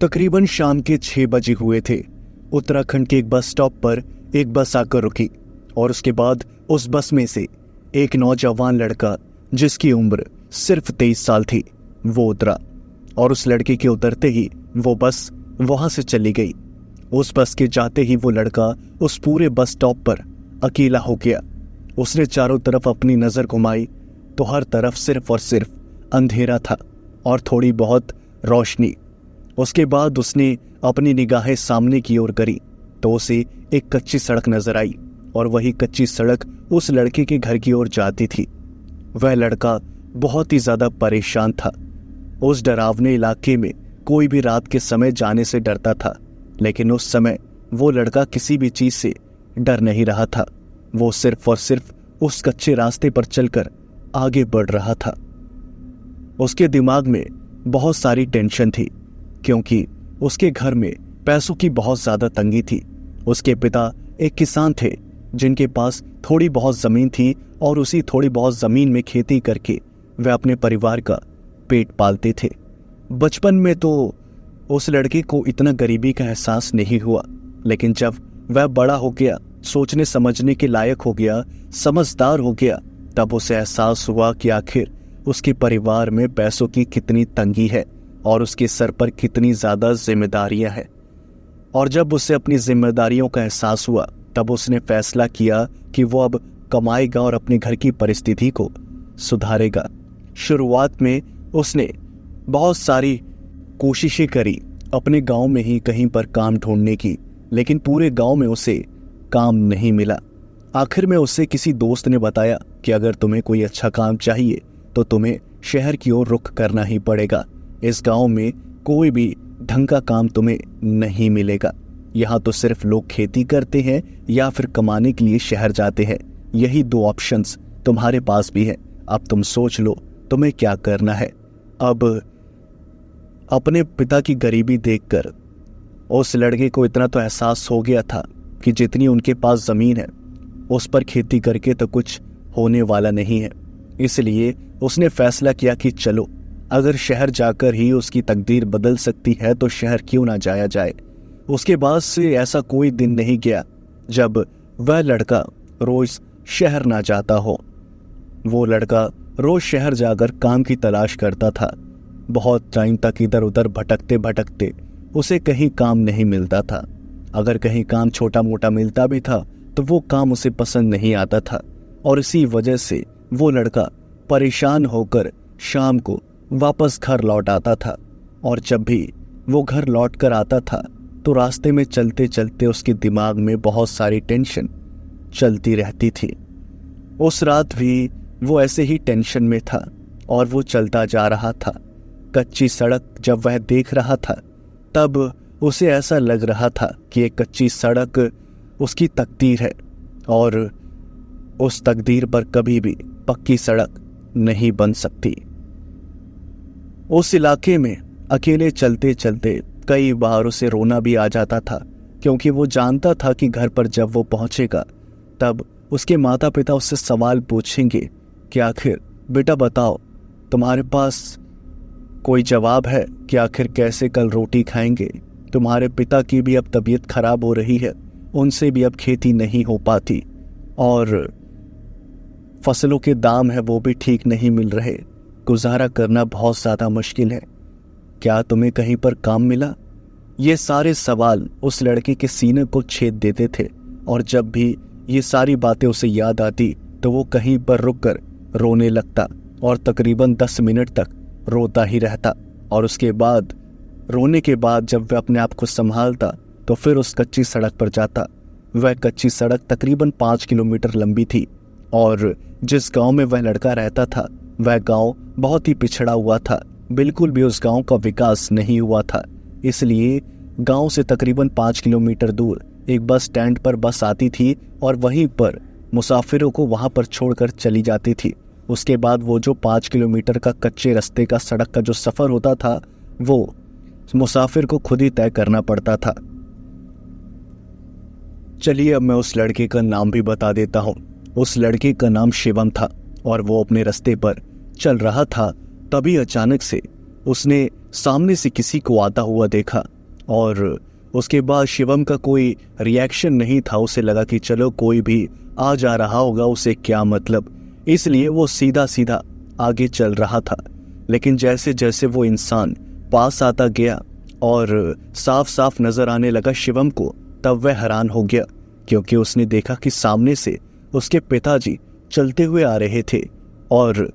तकरीबन शाम के 6 बजे हुए थे। उत्तराखंड के एक बस स्टॉप पर एक बस आकर रुकी और उसके बाद उस बस में से एक नौजवान लड़का जिसकी उम्र सिर्फ 23 साल थी वो उतरा और उस लड़के के उतरते ही वो बस वहां से चली गई। उस बस के जाते ही वो लड़का उस पूरे बस स्टॉप पर अकेला हो गया। उसने चारों तरफ अपनी नजर घुमाई तो हर तरफ सिर्फ और सिर्फ अंधेरा था और थोड़ी बहुत रोशनी। उसके बाद उसने अपनी निगाहें सामने की ओर करी तो उसे एक कच्ची सड़क नजर आई और वही कच्ची सड़क उस लड़के के घर की ओर जाती थी। वह लड़का बहुत ही ज्यादा परेशान था। उस डरावने इलाके में कोई भी रात के समय जाने से डरता था, लेकिन उस समय वो लड़का किसी भी चीज से डर नहीं रहा था। वो सिर्फ और सिर्फ उस कच्चे रास्ते पर चलकर आगे बढ़ रहा था। उसके दिमाग में बहुत सारी टेंशन थी क्योंकि उसके घर में पैसों की बहुत ज्यादा तंगी थी। उसके पिता एक किसान थे जिनके पास थोड़ी बहुत जमीन थी और उसी थोड़ी बहुत जमीन में खेती करके वह अपने परिवार का पेट पालते थे। बचपन में तो उस लड़के को इतना गरीबी का एहसास नहीं हुआ, लेकिन जब वह बड़ा हो गया, सोचने समझने के लायक हो गया, समझदार हो गया, तब उसे एहसास हुआ कि आखिर उसके परिवार में पैसों की कितनी तंगी है और उसके सर पर कितनी ज्यादा जिम्मेदारियां हैं। और जब उसे अपनी जिम्मेदारियों का एहसास हुआ तब उसने फैसला किया कि वो अब कमाएगा और अपने घर की परिस्थिति को सुधारेगा। शुरुआत में उसने बहुत सारी कोशिशें करी अपने गांव में ही कहीं पर काम ढूंढने की, लेकिन पूरे गांव में उसे काम नहीं मिला। आखिर में उसे किसी दोस्त ने बताया कि अगर तुम्हें कोई अच्छा काम चाहिए तो तुम्हें शहर की ओर रुख करना ही पड़ेगा। इस गांव में कोई भी ढंग का काम तुम्हें नहीं मिलेगा। यहाँ तो सिर्फ लोग खेती करते हैं या फिर कमाने के लिए शहर जाते हैं। यही 2 ऑप्शंस तुम्हारे पास भी है। अब तुम सोच लो तुम्हें क्या करना है। अब अपने पिता की गरीबी देखकर उस लड़के को इतना तो एहसास हो गया था कि जितनी उनके पास जमीन है उस पर खेती करके तो कुछ होने वाला नहीं है। इसलिए उसने फैसला किया कि चलो, अगर शहर जाकर ही उसकी तकदीर बदल सकती है तो शहर क्यों ना जाया जाए। उसके बाद से ऐसा कोई दिन नहीं गया जब वह लड़का रोज शहर ना जाता हो। वो लड़का रोज शहर जाकर काम की तलाश करता था। बहुत टाइम तक इधर उधर भटकते भटकते उसे कहीं काम नहीं मिलता था। अगर कहीं काम छोटा मोटा मिलता भी था तो वो काम उसे पसंद नहीं आता था और इसी वजह से वो लड़का परेशान होकर शाम को वापस घर लौट आता था। और जब भी वो घर लौट कर आता था तो रास्ते में चलते चलते उसके दिमाग में बहुत सारी टेंशन चलती रहती थी। उस रात भी वो ऐसे ही टेंशन में था और वो चलता जा रहा था। कच्ची सड़क जब वह देख रहा था तब उसे ऐसा लग रहा था कि एक कच्ची सड़क उसकी तकदीर है और उस तकदीर पर कभी भी पक्की सड़क नहीं बन सकती। उस इलाके में अकेले चलते चलते कई बार उसे रोना भी आ जाता था क्योंकि वो जानता था कि घर पर जब वो पहुंचेगा तब उसके माता पिता उससे सवाल पूछेंगे कि आखिर बेटा बताओ, तुम्हारे पास कोई जवाब है कि आखिर कैसे कल रोटी खाएंगे। तुम्हारे पिता की भी अब तबीयत खराब हो रही है, उनसे भी अब खेती नहीं हो पाती और फसलों के दाम है वो भी ठीक नहीं मिल रहे। गुजारा करना बहुत ज्यादा मुश्किल है। क्या तुम्हें कहीं पर काम मिला? ये सारे सवाल उस लड़के के सीने को छेद देते थे और जब भी ये सारी बातें उसे याद आती तो वो कहीं पर रुककर रोने लगता और तकरीबन 10 मिनट तक रोता ही रहता। और उसके बाद रोने के बाद जब वह अपने आप को संभालता तो फिर उस कच्ची सड़क पर जाता। वह कच्ची सड़क तकरीबन 5 किलोमीटर लंबी थी और जिस गांव में वह लड़का रहता था वह गांव बहुत ही पिछड़ा हुआ था। बिल्कुल भी उस गांव का विकास नहीं हुआ था। इसलिए गांव से तकरीबन 5 किलोमीटर दूर एक बस स्टैंड पर बस आती थी और वहीं पर मुसाफिरों को वहां पर छोड़कर चली जाती थी। उसके बाद वो जो 5 किलोमीटर का कच्चे रास्ते का सड़क का जो सफर होता था वो मुसाफिर को खुद ही तय करना पड़ता था। चलिए अब मैं उस लड़के का नाम भी बता देता हूँ। उस लड़के का नाम शिवम था और वो अपने रास्ते पर चल रहा था। तभी अचानक से उसने सामने से किसी को आता हुआ देखा और उसके बाद शिवम का कोई रिएक्शन नहीं था। उसे लगा कि चलो कोई भी आ जा रहा होगा, उसे क्या मतलब, इसलिए वो सीधा सीधा आगे चल रहा था। लेकिन जैसे जैसे वो इंसान पास आता गया और साफ साफ नजर आने लगा शिवम को, तब वह हैरान हो गया, क्योंकि उसने देखा कि सामने से उसके पिताजी चलते हुए आ रहे थे और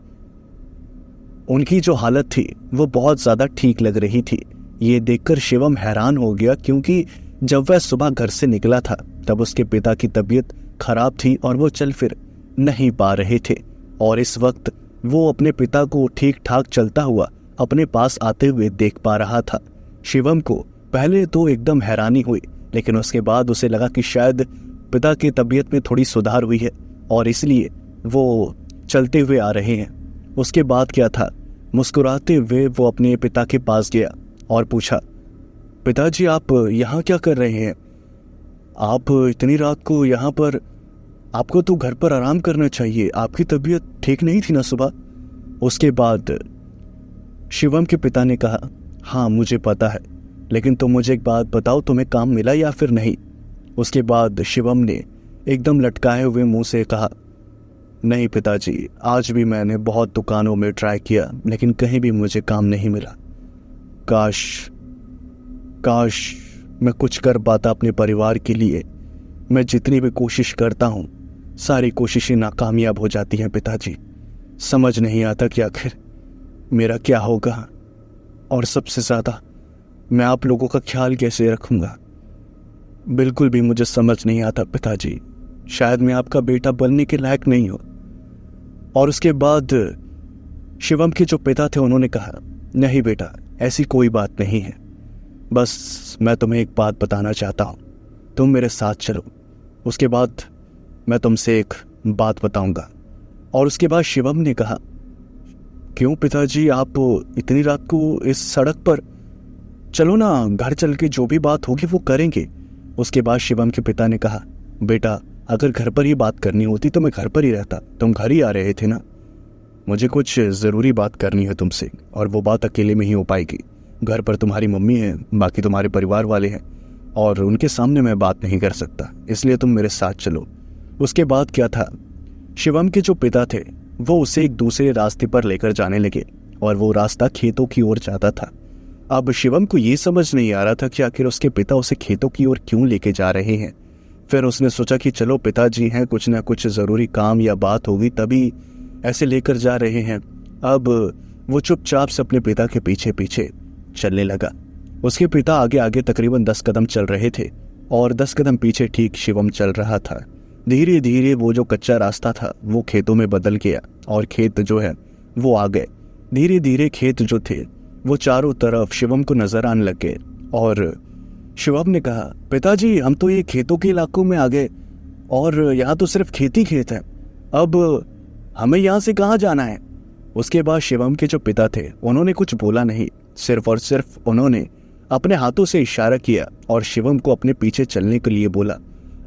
उनकी जो हालत थी वो बहुत ज़्यादा ठीक लग रही थी। ये देखकर शिवम हैरान हो गया, क्योंकि जब वह सुबह घर से निकला था तब उसके पिता की तबीयत खराब थी और वो चल फिर नहीं पा रहे थे, और इस वक्त वो अपने पिता को ठीक ठाक चलता हुआ अपने पास आते हुए देख पा रहा था। शिवम को पहले तो एकदम हैरानी हुई, लेकिन उसके बाद उसे लगा कि शायद पिता की तबीयत में थोड़ी सुधार हुई है और इसलिए वो चलते हुए आ रहे हैं। उसके बाद क्या था, मुस्कुराते हुए वो अपने पिता के पास गया और पूछा, पिताजी आप यहाँ क्या कर रहे हैं? आप इतनी रात को यहाँ पर? आपको तो घर पर आराम करना चाहिए, आपकी तबीयत ठीक नहीं थी ना सुबह? उसके बाद शिवम के पिता ने कहा, हाँ मुझे पता है, लेकिन तुम मुझे एक बात बताओ, तुम्हें काम मिला या फिर नहीं? उसके बाद शिवम ने एकदम लटकाए हुए मुंह से कहा, नहीं पिताजी, आज भी मैंने बहुत दुकानों में ट्राई किया लेकिन कहीं भी मुझे काम नहीं मिला। काश मैं कुछ कर पाता अपने परिवार के लिए। मैं जितनी भी कोशिश करता हूँ सारी कोशिशें नाकामयाब हो जाती हैं पिताजी। समझ नहीं आता कि आखिर मेरा क्या होगा, और सबसे ज़्यादा मैं आप लोगों का ख्याल कैसे रखूँगा। बिल्कुल भी मुझे समझ नहीं आता पिताजी, शायद मैं आपका बेटा बनने के लायक नहीं हूँ। और उसके बाद शिवम के जो पिता थे उन्होंने कहा, नहीं बेटा, ऐसी कोई बात नहीं है, बस मैं तुम्हें एक बात बताना चाहता हूँ, तुम मेरे साथ चलो, उसके बाद मैं तुमसे एक बात बताऊंगा। और उसके बाद शिवम ने कहा, क्यों पिताजी, आप इतनी रात को इस सड़क पर? चलो ना, घर चल के जो भी बात होगी वो करेंगे। उसके बाद शिवम के पिता ने कहा, बेटा अगर घर पर ही बात करनी होती तो मैं घर पर ही रहता, तुम घर ही आ रहे थे ना। मुझे कुछ ज़रूरी बात करनी है तुमसे, और वो बात अकेले में ही हो पाएगी। घर पर तुम्हारी मम्मी है, बाकी तुम्हारे परिवार वाले हैं, और उनके सामने मैं बात नहीं कर सकता, इसलिए तुम मेरे साथ चलो। उसके बाद क्या था, शिवम के जो पिता थे वो उसे एक दूसरे रास्ते पर लेकर जाने लगे, और वो रास्ता खेतों की ओर जाता था। अब शिवम को ये समझ नहीं आ रहा था कि आखिर उसके पिता उसे खेतों की ओर क्यों लेके जा रहे हैं। फिर उसने सोचा कि चलो पिताजी हैं, कुछ ना कुछ ज़रूरी काम या बात होगी तभी ऐसे लेकर जा रहे हैं। अब वो चुपचाप से अपने पिता के पीछे पीछे चलने लगा। उसके पिता आगे आगे तकरीबन 10 कदम चल रहे थे और 10 कदम पीछे ठीक शिवम चल रहा था। धीरे धीरे वो जो कच्चा रास्ता था वो खेतों में बदल गया, और खेत जो है वो आ गए। धीरे धीरे खेत जो थे वो चारों तरफ शिवम को नजर आने लग गए, और शिवम ने कहा, पिताजी हम तो ये खेतों के इलाकों में आ गए, और यहाँ तो सिर्फ खेती खेत है, अब हमें यहाँ से कहाँ जाना है? उसके बाद शिवम के जो पिता थे उन्होंने कुछ बोला नहीं, सिर्फ और सिर्फ उन्होंने अपने हाथों से इशारा किया और शिवम को अपने पीछे चलने के लिए बोला।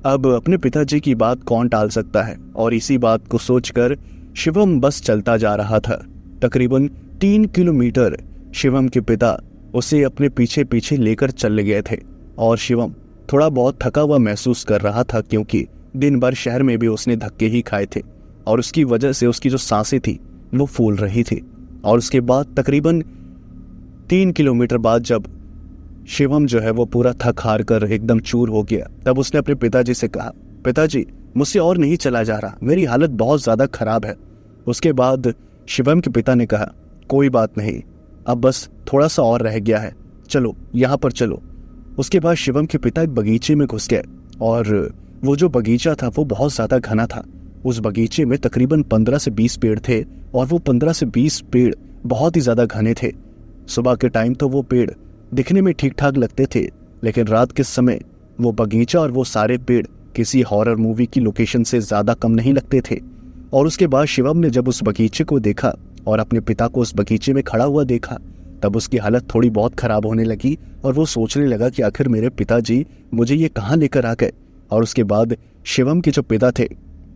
अब अपने पिताजी की बात कौन टाल सकता है, और इसी बात को सोचकर शिवम बस चलता जा रहा था। तकरीबन 3 किलोमीटर शिवम के पिता उसे अपने पीछे पीछे लेकर चल गए थे, और शिवम थोड़ा बहुत थका हुआ महसूस कर रहा था, क्योंकि दिन भर शहर में भी उसने धक्के ही खाए थे और उसकी वजह से उसकी जो सांसें थी वो फूल रही थी। और उसके बाद तकरीबन 3 किलोमीटर बाद जब शिवम जो है वो पूरा थक हार कर एकदम चूर हो गया, तब उसने अपने पिताजी से कहा, पिताजी मुझसे और नहीं चला जा रहा, मेरी हालत बहुत ज़्यादा खराब है। उसके बाद शिवम के पिता ने कहा, कोई बात नहीं, अब बस थोड़ा सा और रह गया है, चलो यहाँ पर चलो। उसके बाद शिवम के पिता एक बगीचे में घुस गए, और वो जो बगीचा था वो बहुत ज़्यादा घना था। उस बगीचे में तकरीबन 15 से 20 पेड़ थे, और वो 15 से 20 पेड़ बहुत ही ज़्यादा घने थे। सुबह के टाइम तो वो पेड़ दिखने में ठीक ठाक लगते थे, लेकिन रात के समय वो बगीचा और वो सारे पेड़ किसी हॉरर मूवी की लोकेशन से ज़्यादा कम नहीं लगते थे। और उसके बाद शिवम ने जब उस बगीचे को देखा और अपने पिता को उस बगीचे में खड़ा हुआ देखा, तब उसकी हालत थोड़ी बहुत ख़राब होने लगी, और वो सोचने लगा कि आखिर मेरे पिताजी मुझे ये कहाँ लेकर आ गए। और उसके बाद शिवम के जो पिता थे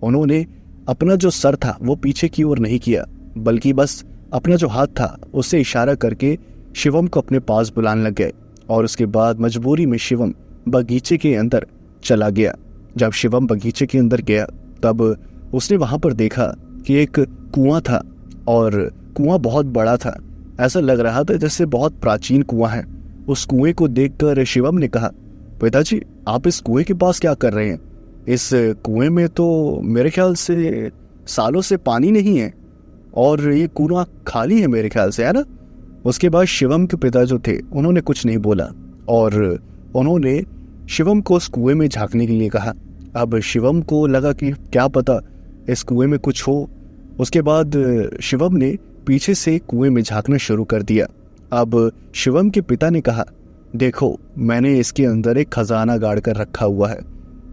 उन्होंने अपना जो सर था वो पीछे की ओर नहीं किया, बल्कि बस अपना जो हाथ था उससे इशारा करके शिवम को अपने पास बुलाने लग गए और उसके बाद मजबूरी में शिवम बगीचे के अंदर चला गया। जब शिवम बगीचे के अंदर गया तब उसने वहां पर देखा कि एक कुआं था और कुआं बहुत बड़ा था। ऐसा लग रहा था जैसे बहुत प्राचीन कुआं है। उस कुएं को देखकर शिवम ने कहा, पिताजी आप इस कुएं के पास क्या कर रहे हैं? इस कुएं में तो मेरे ख्याल से सालों से पानी नहीं है और ये कुआं खाली है मेरे ख्याल से, है ना? उसके बाद शिवम के पिता जो थे उन्होंने कुछ नहीं बोला और उन्होंने शिवम को उस कुएं में झांकने के लिए कहा। अब शिवम को लगा कि क्या पता इस कुएं में कुछ हो। उसके बाद शिवम ने पीछे से कुएं में झांकना शुरू कर दिया। अब शिवम के पिता ने कहा, देखो मैंने इसके अंदर एक खजाना गाड़ कर रखा हुआ है।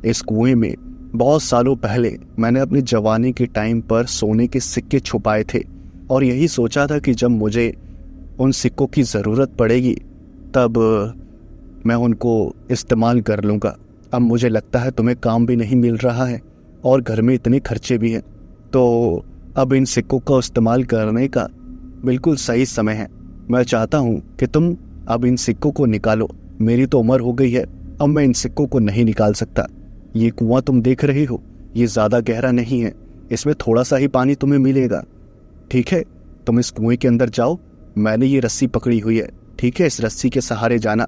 इस कुएं में बहुत सालों पहले मैंने अपनी जवानी के टाइम पर सोने के सिक्के छुपाए थे और यही सोचा था कि जब मुझे उन सिक्कों की ज़रूरत पड़ेगी तब मैं उनको इस्तेमाल कर लूँगा। अब मुझे लगता है तुम्हें काम भी नहीं मिल रहा है और घर में इतने खर्चे भी हैं, तो अब इन सिक्कों का इस्तेमाल करने का बिल्कुल सही समय है। मैं चाहता हूँ कि तुम अब इन सिक्कों को निकालो। मेरी तो उम्र हो गई है, अब मैं इन सिक्कों को नहीं निकाल सकता। ये कुआं तुम देख रहे हो, ये ज़्यादा गहरा नहीं है, इसमें थोड़ा सा ही पानी तुम्हें मिलेगा। ठीक है, तुम इस कुएं के अंदर जाओ, मैंने ये रस्सी पकड़ी हुई है, ठीक है, इस रस्सी के सहारे जाना।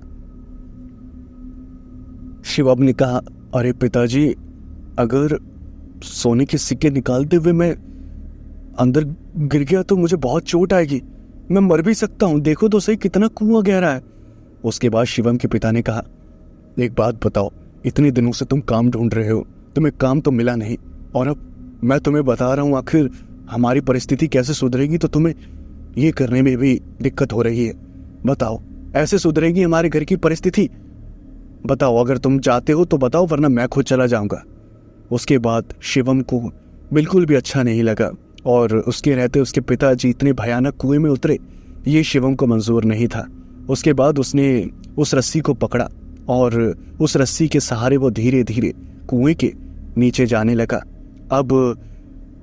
शिवम ने कहा, अरे पिताजी अगर सोने के सिक्के निकालते हुए मैं अंदर गिर गया तो मुझे बहुत चोट आएगी, मैं मर भी सकता हूँ, देखो तो सही कितना कुआं गहरा है। उसके बाद शिवम के पिता ने कहा, एक बात बताओ, इतने दिनों से तुम काम ढूंढ रहे हो, तुम्हें काम तो मिला नहीं और अब मैं तुम्हें बता रहा हूँ आखिर हमारी परिस्थिति कैसे सुधरेगी, तो तुम्हें ये करने में भी दिक्कत हो रही है। बताओ ऐसे सुधरेगी हमारे घर की परिस्थिति? बताओ, अगर तुम चाहते हो तो बताओ, वरना मैं खुद चला जाऊंगा। उसके बाद शिवम को बिल्कुल भी अच्छा नहीं लगा और उसके रहते उसके पिताजी इतने भयानक कुएं में उतरे, ये शिवम को मंजूर नहीं था। उसके बाद उसने उस रस्सी को पकड़ा और उस रस्सी के सहारे वो धीरे धीरे कुएं के नीचे जाने लगा। अब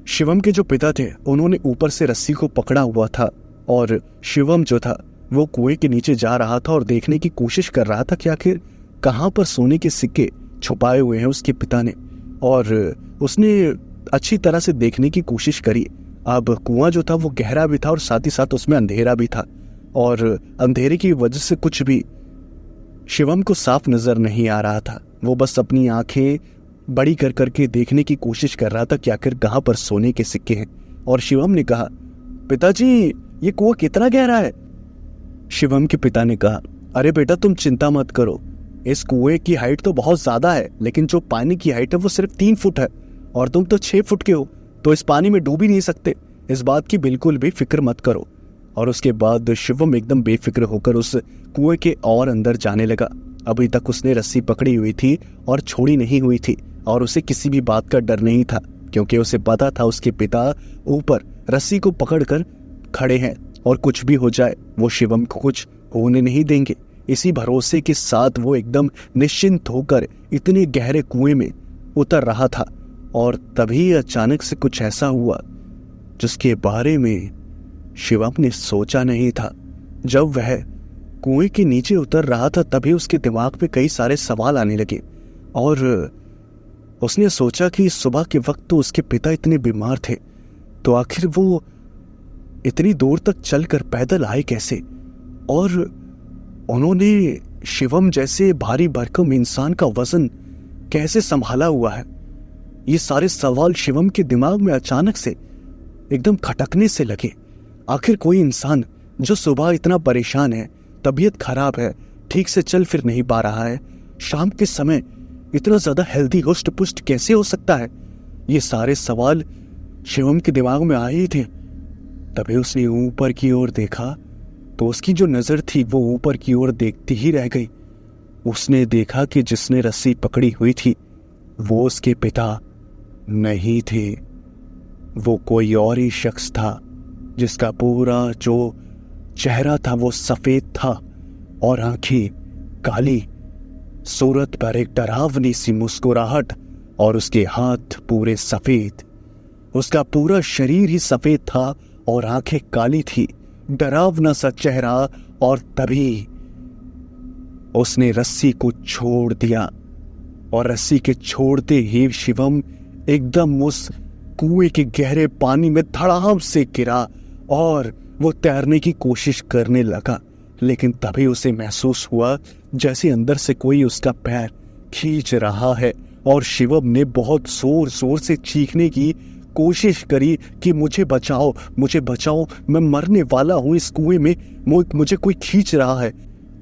शिवम के जो पिता थे उन्होंने ऊपर से रस्सी को पकड़ा हुआ था और शिवम जो था वो कुएं के नीचे जा रहा था और देखने की कोशिश कर रहा था कि आखिर कहाँ पर सोने के सिक्के छुपाए हुए हैं उसके पिता ने, और उसने अच्छी तरह से देखने की कोशिश करी। अब कुआं जो था वो गहरा भी था और साथ ही साथ उसमें अंधेरा भी था और अंधेरे की वजह से कुछ भी शिवम को साफ नजर नहीं आ रहा था। वो बस अपनी आंखें बड़ी कर करके देखने की कोशिश कर रहा था कि आखिर कहाँ पर सोने के सिक्के हैं। और शिवम ने कहा, पिताजी ये कुआं कितना गहरा है? शिवम के पिता ने कहा, अरे बेटा तुम चिंता मत करो, इस कुएं की हाइट तो बहुत ज्यादा है, लेकिन जो पानी की हाइट है वो सिर्फ 3 फुट है और तुम तो 6 फुट के हो, तो इस पानी में डूब ही नहीं सकते। इस बात की बिल्कुल भी फिक्र मत करो। और उसके बाद शिवम एकदम बेफिक्र होकर उस कुएं के और अंदर जाने लगा। अभी तक उसने रस्सी पकड़ी हुई थी और छोड़ी नहीं हुई थी और उसे किसी भी बात का डर नहीं था, क्योंकि उसे पता था उसके पिता ऊपर रस्सी को पकड़कर खड़े हैं और कुछ भी हो जाए वो शिवम को कुछ होने नहीं देंगे। इसी भरोसे के साथ वो एकदम निश्चिंत होकर इतने गहरे कुएं में उतर रहा था और तभी अचानक से कुछ ऐसा हुआ जिसके बारे में शिवम ने सोचा नहीं था। जब वह कुएं के नीचे उतर रहा था तभी उसके दिमाग में कई सारे सवाल आने लगे और उसने सोचा कि सुबह के वक्त तो उसके पिता इतने बीमार थे, तो आखिर वो इतनी दूर तक चलकर पैदल आए कैसे, और उन्होंने शिवम जैसे भारी भरकम इंसान का वजन कैसे संभाला हुआ है। ये सारे सवाल शिवम के दिमाग में अचानक से एकदम खटकने से लगे। आखिर कोई इंसान जो सुबह इतना परेशान है, तबीयत खराब है, ठीक से चल फिर नहीं पा रहा है, शाम के समय इतना ज्यादा हेल्दी हुष्ट पुष्ट कैसे हो सकता है? ये सारे सवाल शिवम के दिमाग में आए ही थे। तभी उसने ऊपर की ओर देखा तो उसकी जो नजर थी वो ऊपर की ओर देखती ही रह गई। उसने देखा कि जिसने रस्सी पकड़ी हुई थी वो उसके पिता नहीं थे, वो कोई और ही शख्स था जिसका पूरा जो चेहरा था वो सफेद था और आंखें काली, सूरत पर एक डरावनी सी मुस्कुराहट और उसके हाथ पूरे सफेद। उसका पूरा शरीर ही सफेद था और आंखें काली थी, डरावना सा चेहरा और तभी उसने रस्सी को छोड़ दिया और रस्सी के छोड़ते ही शिवम एकदम उस कुएं के गहरे पानी में धड़ाम से गिरा और वो तैरने की कोशिश करने लगा। लेकिन तभी उसे महसूस हुआ जैसे अंदर से कोई उसका पैर खींच रहा है और शिवम ने बहुत जोर जोर से चीखने की कोशिश करी कि मुझे बचाओ, मुझे बचाओ, मैं मरने वाला हूं इस कुएं में, मुझे कोई खींच रहा है।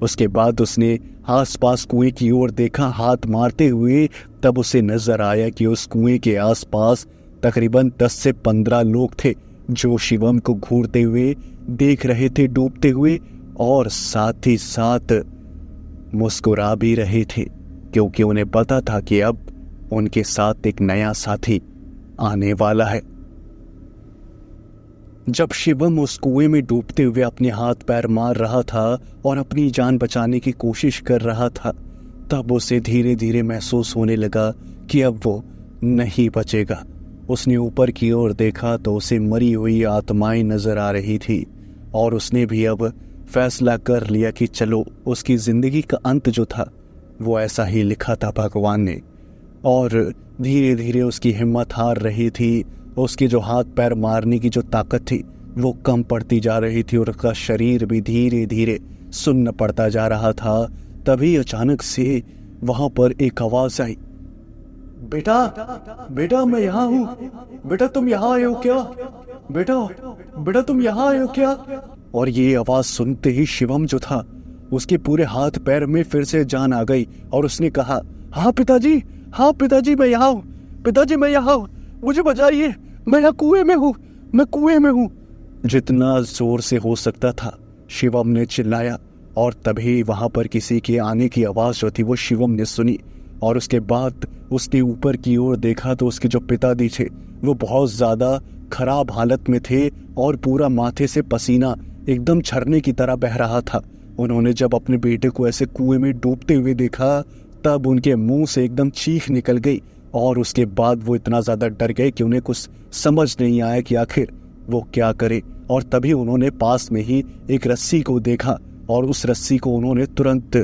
उसके बाद उसने आसपास कुएं की ओर देखा हाथ मारते हुए। तब उसे नजर आया कि उस कुएं के आसपास तकरीबन 10 से 15 लोग थे जो शिवम को घूरते हुए देख रहे थे डूबते हुए, और साथ ही साथ मुस्कुरा भी रहे थे क्योंकि उन्हें पता था कि अब उनके साथ एक नया साथी आने वाला है। जब शिवम उस कुएं में डूबते हुए अपने हाथ पैर मार रहा था और अपनी जान बचाने की कोशिश कर रहा था, तब उसे धीरे धीरे महसूस होने लगा कि अब वो नहीं बचेगा। उसने ऊपर की ओर देखा तो उसे मरी हुई आत्माएं नजर आ रही थी और उसने भी अब फैसला कर लिया कि चलो, उसकी जिंदगी का अंत जो था वो ऐसा ही लिखा था भगवान ने। और धीरे धीरे उसकी हिम्मत हार रही थी, उसके जो हाथ पैर मारने की जो ताकत थी वो कम पड़ती जा रही थी और उसका शरीर भी धीरे धीरे सुन्न पड़ता जा रहा था। तभी अचानक से वहां पर एक आवाज आई, बेटा, बेटा मैं यहाँ हूँ, बेटा तुम यहाँ आए हो क्या, बेटा, बेटा तुम यहाँ आए हो क्या। और ये आवाज सुनते ही शिवम जो था उसके पूरे हाथ पैर में फिर से जान आ गई और उसने कहा, हाँ पिताजी, हाँ पिताजी मैं यहाँ हूँ, पिताजी मैं यहाँ हूँ, मुझे बचाइए, मैं यहाँ कुएं में हूँ, मैं कुएं में हूँ। जितना जोर से हो सकता था शिवम ने चिल्लाया और तभी वहां पर किसी के आने की आवाज जो थी वो शिवम ने सुनी। और उसके बाद उसने ऊपर की ओर देखा तो उसके जो पिताजी थे वो बहुत ज्यादा खराब हालत में थे और पूरा माथे से पसीना एकदम झरने की तरह बह रहा था। उन्होंने जब अपने बेटे को ऐसे कुएं में डूबते हुए देखा तब उनके मुंह से एकदम चीख निकल गई और उसके बाद वो इतना ज्यादा डर गए कि उन्हें कुछ समझ नहीं आया कि आखिर वो क्या करे। और तभी उन्होंने पास में ही एक रस्सी को देखा और उस रस्सी को उन्होंने तुरंत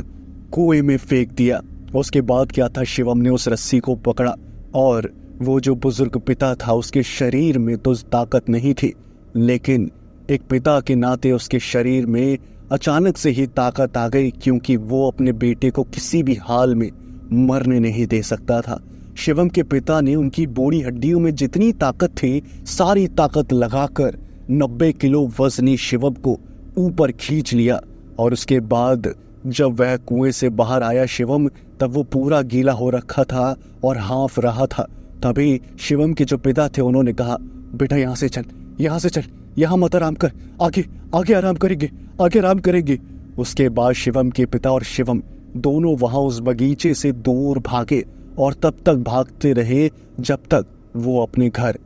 कुएं में फेंक दिया। उसके बाद क्या था, शिवम ने उस रस्सी को पकड़ा और वो जो बुजुर्ग पिता था उसके शरीर में तो ताकत नहीं थी, लेकिन एक पिता के नाते उसके शरीर में अचानक से ही ताकत आ गई क्योंकि वो अपने बेटे को किसी भी हाल में मरने नहीं दे सकता था। शिवम के पिता ने उनकी बूढ़ी हड्डियों में जितनी ताकत थी सारी ताकत लगाकर 90 किलो वजनी शिवम को ऊपर खींच लिया। और उसके बाद जब वह कुएं से बाहर आया शिवम, तब वो पूरा गीला हो रखा था और हाँफ रहा था। तभी शिवम के जो पिता थे उन्होंने कहा, बेटा यहाँ से चल, यहाँ से चल, यहाँ मत आराम कर, आगे आगे आराम करेंगे, आगे आराम करेंगे। उसके बाद शिवम के पिता और शिवम दोनों वहां उस बगीचे से दूर भागे और तब तक भागते रहे जब तक वो अपने घर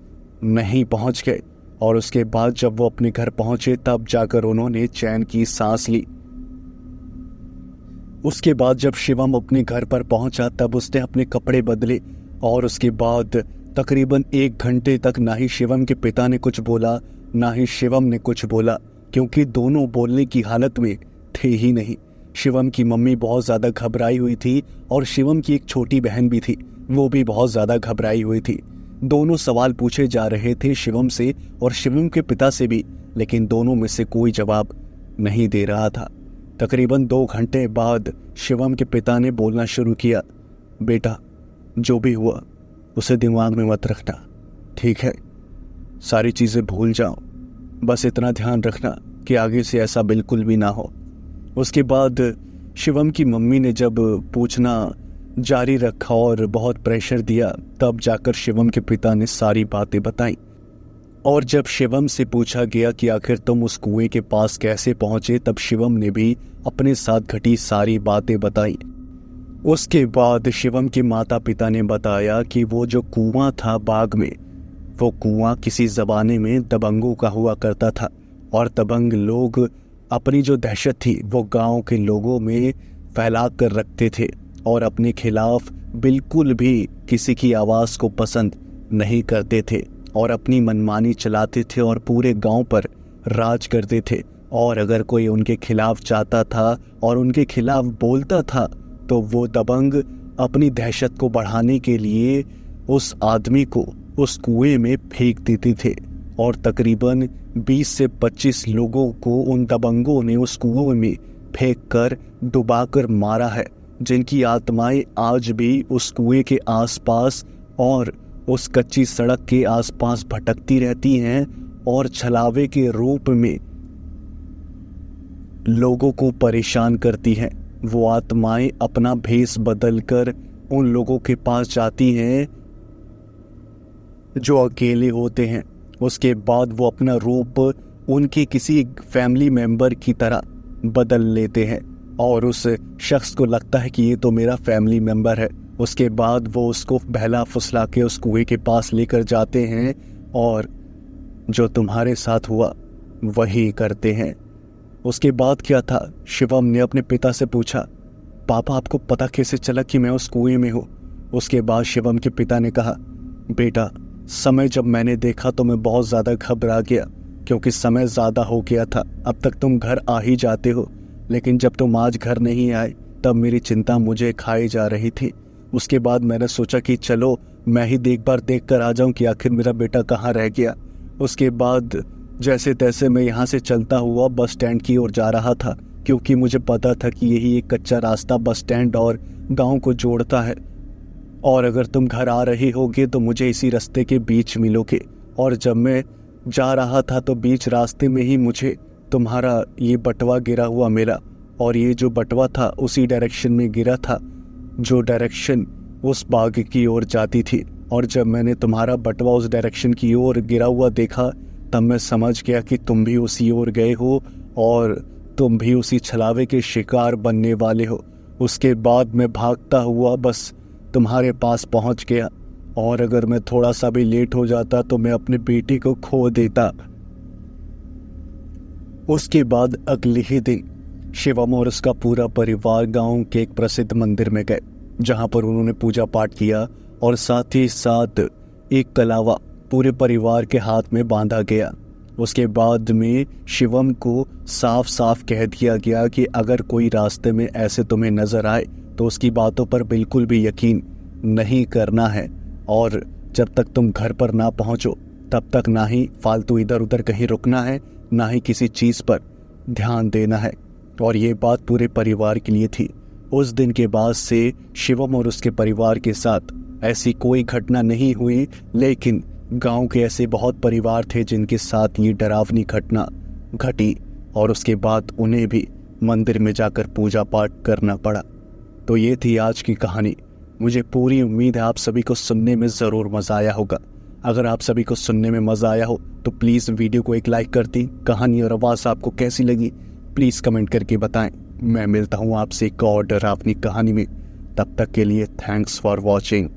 नहीं पहुंच गए। और उसके बाद जब वो अपने घर पहुंचे तब जाकर उन्होंने चैन की सांस ली। उसके बाद जब शिवम अपने घर पर पहुंचा तब उसने अपने कपड़े बदले और उसके बाद तकरीबन 1 घंटे तक ना ही शिवम के पिता ने कुछ बोला ना ही शिवम ने कुछ बोला, क्योंकि दोनों बोलने की हालत में थे ही नहीं। शिवम की मम्मी बहुत ज़्यादा घबराई हुई थी और शिवम की एक छोटी बहन भी थी, वो भी बहुत ज़्यादा घबराई हुई थी। दोनों सवाल पूछे जा रहे थे शिवम से और शिवम के पिता से भी, लेकिन दोनों में से कोई जवाब नहीं दे रहा था। तकरीबन 2 घंटे बाद शिवम के पिता ने बोलना शुरू किया, बेटा जो भी हुआ उसे दिमाग में मत रखना, ठीक है, सारी चीज़ें भूल जाओ, बस इतना ध्यान रखना कि आगे से ऐसा बिल्कुल भी ना हो। उसके बाद शिवम की मम्मी ने जब पूछना जारी रखा और बहुत प्रेशर दिया तब जाकर शिवम के पिता ने सारी बातें बताई। और जब शिवम से पूछा गया कि आखिर तुम उस कुएं के पास कैसे पहुंचे तब शिवम ने भी अपने साथ घटी सारी बातें बताई। उसके बाद शिवम के माता पिता ने बताया कि वो जो कुआं था बाग में, वो कुआं किसी ज़माने में दबंगों का हुआ करता था और दबंग लोग अपनी जो दहशत थी वो गांव के लोगों में फैला कर रखते थे और अपने खिलाफ बिल्कुल भी किसी की आवाज़ को पसंद नहीं करते थे और अपनी मनमानी चलाते थे और पूरे गांव पर राज करते थे। और अगर कोई उनके खिलाफ जाता था और उनके खिलाफ बोलता था तो वो दबंग अपनी दहशत को बढ़ाने के लिए उस आदमी को उस कुएं में फेंक देते थे। और तकरीबन 20 से 25 लोगों को उन दबंगों ने उस कुएं में फेंक कर डुबाकर मारा है, जिनकी आत्माएं आज भी उस कुएं के आसपास और उस कच्ची सड़क के आसपास भटकती रहती हैं और छलावे के रूप में लोगों को परेशान करती हैं। वो आत्माएं अपना भेष बदलकर उन लोगों के पास जाती हैं जो अकेले होते हैं। उसके बाद वो अपना रूप उनके किसी फैमिली मेंबर की तरह बदल लेते हैं और उस शख्स को लगता है कि ये तो मेरा फैमिली मेंबर है। उसके बाद वो उसको बहला फुसला के उस कुएं के पास लेकर जाते हैं और जो तुम्हारे साथ हुआ वही करते हैं। उसके बाद क्या था, शिवम ने अपने पिता से पूछा, पापा आपको पता कैसे चला कि मैं उस कुएं में हूँ? उसके बाद शिवम के पिता ने कहा, बेटा समय जब मैंने देखा तो मैं बहुत ज़्यादा घबरा गया, क्योंकि समय ज़्यादा हो गया था। अब तक तुम घर आ ही जाते हो, लेकिन जब तुम आज घर नहीं आए तब मेरी चिंता मुझे खाई जा रही थी। उसके बाद मैंने सोचा कि चलो मैं ही एक बार देख कर आ जाऊँ कि आखिर मेरा बेटा कहाँ रह गया। उसके बाद जैसे तैसे मैं यहाँ से चलता हुआ बस स्टैंड की ओर जा रहा था, क्योंकि मुझे पता था कि यही एक कच्चा रास्ता बस स्टैंड और गांव को जोड़ता है, और अगर तुम घर आ रहे होगे तो मुझे इसी रास्ते के बीच मिलोगे। और जब मैं जा रहा था तो बीच रास्ते में ही मुझे तुम्हारा ये बटवा गिरा हुआ मिला, और ये जो बटवा था उसी डायरेक्शन में गिरा था जो डायरेक्शन उस बाग की ओर जाती थी। और जब मैंने तुम्हारा बटवा उस डायरेक्शन की ओर गिरा हुआ देखा तब मैं समझ गया कि तुम भी उसी ओर गए हो और तुम भी उसी छलावे के शिकार बनने वाले हो। उसके बाद मैं भागता हुआ बस तुम्हारे पास पहुंच गया, और अगर मैं थोड़ा सा भी लेट हो जाता तो मैं अपने बेटे को खो देता। उसके बाद अगले ही दिन शिवम और उसका पूरा परिवार गांव के एक प्रसिद्ध मंदिर में गए, जहां पर उन्होंने पूजा पाठ किया और साथ ही साथ एक कलावा पूरे परिवार के हाथ में बांधा गया। उसके बाद में शिवम को साफ साफ कह दिया गया कि अगर कोई रास्ते में ऐसे तुम्हें नजर आए तो उसकी बातों पर बिल्कुल भी यकीन नहीं करना है, और जब तक तुम घर पर ना पहुंचो तब तक ना ही फालतू इधर उधर कहीं रुकना है, ना ही किसी चीज़ पर ध्यान देना है। और ये बात पूरे परिवार के लिए थी। उस दिन के बाद से शिवम और उसके परिवार के साथ ऐसी कोई घटना नहीं हुई, लेकिन गांव के ऐसे बहुत परिवार थे जिनके साथ ये डरावनी घटना घटी, और उसके बाद उन्हें भी मंदिर में जाकर पूजा पाठ करना पड़ा। तो ये थी आज की कहानी। मुझे पूरी उम्मीद है आप सभी को सुनने में ज़रूर मज़ा आया होगा। अगर आप सभी को सुनने में मज़ा आया हो तो प्लीज़ वीडियो को एक लाइक कर दी। कहानी और आवाज़ आपको कैसी लगी प्लीज़ कमेंट करके बताएं। मैं मिलता हूँ आपसे एक और डरावनी कहानी में। तब तक के लिए थैंक्स फॉर वॉचिंग।